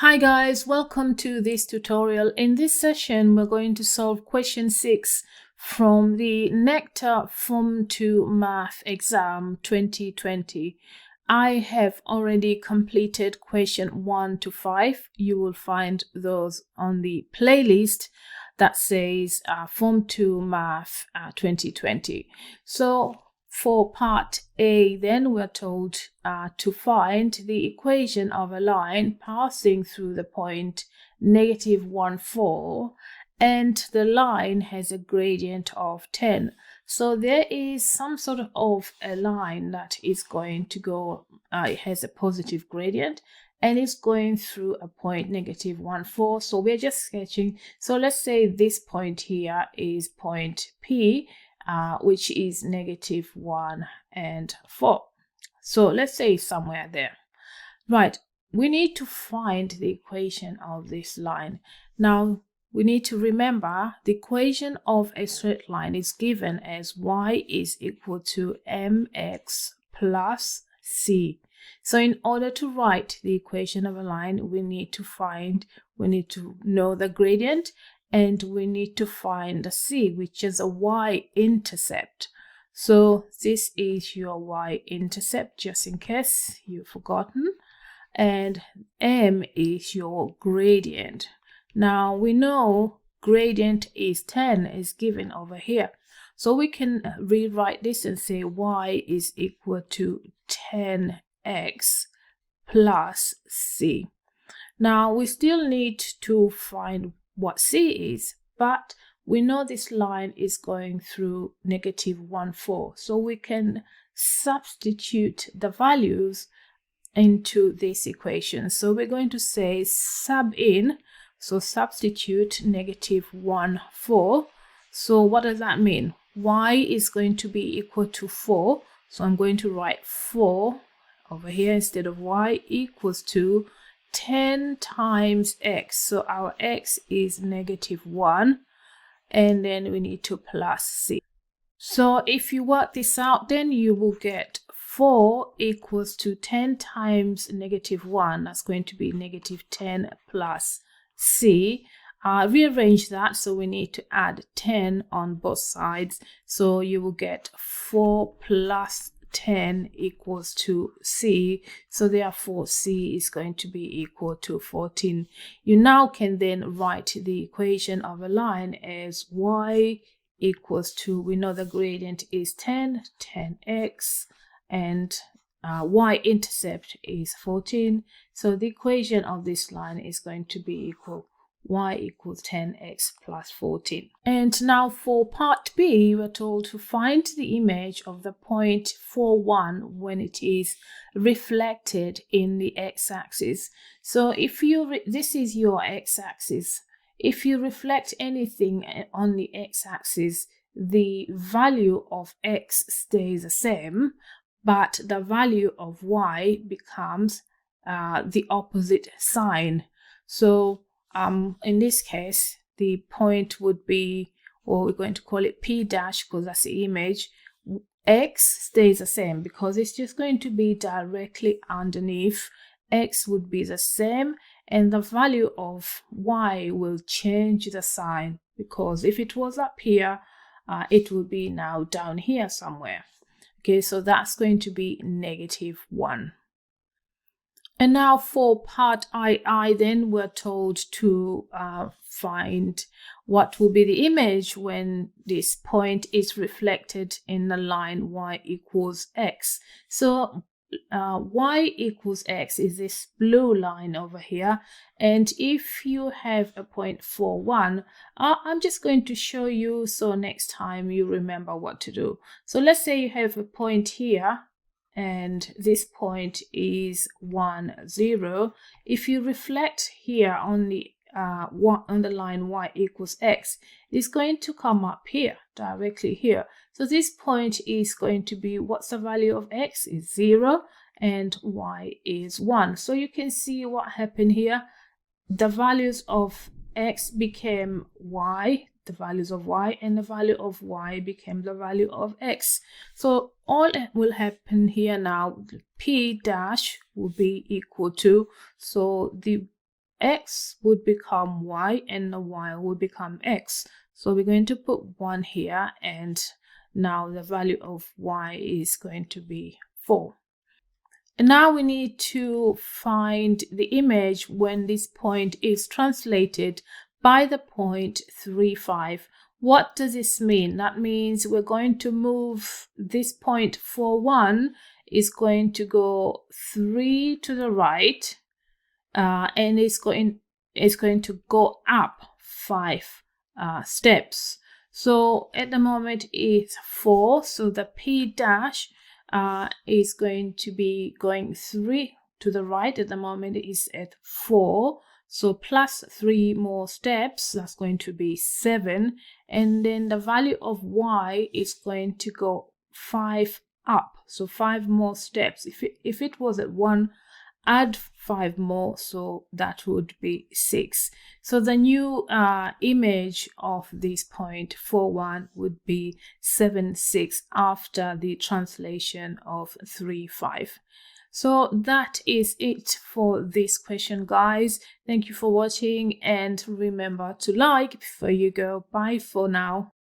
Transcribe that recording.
Hi guys, welcome to this tutorial. In this session, we're going to solve question 6 from the Necta Form 2 Math Exam 2020. I have already completed question 1 to 5. You will find those on the playlist that says Form 2 Math 2020. So for part A, then we're told to find the equation of a line passing through the point -1, 4, and the line has a gradient of 10. So there is some sort of a line that is going to go, it has a positive gradient, and it's going through a point -1, 4. So we're just sketching. So let's say this point here is point P, which is -1 and 4. So let's say somewhere there. Right, we need to find the equation of this line. Now, we need to remember the equation of a straight line is given as y is equal to mx plus c. So in order to write the equation of a line, we need to know the gradient, and we need to find the c, which is a y-intercept. So this is your y-intercept, just in case you've forgotten, and m is your gradient. Now we know gradient is 10, is given over here. So we can rewrite this and say y is equal to 10x plus c. Now we still need to find what c is, but we know this line is going through -1, 4, so we can substitute the values into this equation. So we're going to say sub in, so substitute -1, 4. So what does that mean? Y is going to be equal to 4, so I'm going to write 4 over here instead of y, equals to 10 times x. So our x is -1, and then we need to plus c. So if you work this out, then you will get 4 equals to 10 times -1. That's going to be -10 plus c. Rearrange that, so we need to add 10 on both sides. So you will get 4 plus 10 equals to c. So therefore c is going to be equal to 14. You now can then write the equation of a line as y equals to, we know the gradient is 10x, and y-intercept is 14. So the equation of this line is going to be equal y equals 10x plus 14. And now for part B, we're told to find the image of the point 4,1 when it is reflected in the x-axis. So if this is your x-axis, if you reflect anything on the x-axis, the value of x stays the same, but the value of y becomes the opposite sign. So in this case, the point would be, or we're going to call it P dash because that's the image. X stays the same because it's just going to be directly underneath. X would be the same, and the value of y will change the sign, because if it was up here, it would be now down here somewhere. Okay, so that's going to be -1. And now for part II, then we're told to find what will be the image when this point is reflected in the line y equals x. So y equals x is this blue line over here, and if you have a point 4,1, I'm just going to show you so next time you remember what to do. So let's say you have a point here, and this point is 1, 0. If you reflect here on the line y equals x, it's going to come up here, directly here. So this point is going to be, what's the value of x? Is 0, and y is 1. So you can see what happened here. The values of x became y, the values of y, and the value of y became the value of x. So all that will happen here now, p dash will be equal to, so the x would become y and the y would become x. So we're going to put 1 here, and now the value of y is going to be 4. And now we need to find the image when this point is translated by the point 3, 5. What does this mean? That means we're going to move this point 4, 1 is going to go 3 to the right, and it's going to go up 5 steps. So at the moment it's 4, so the P dash is going to be going 3 to the right. At the moment is at 4, so plus 3 more steps, that's going to be 7, and then the value of y is going to go 5 up, so 5 more steps. If it was at 1, add 5 more, so that would be 6. So the new image of this point 4, 1 would be 7, 6 after the translation of 3, 5. So that is it for this question, guys. Thank you for watching, and remember to like before you go. Bye for now.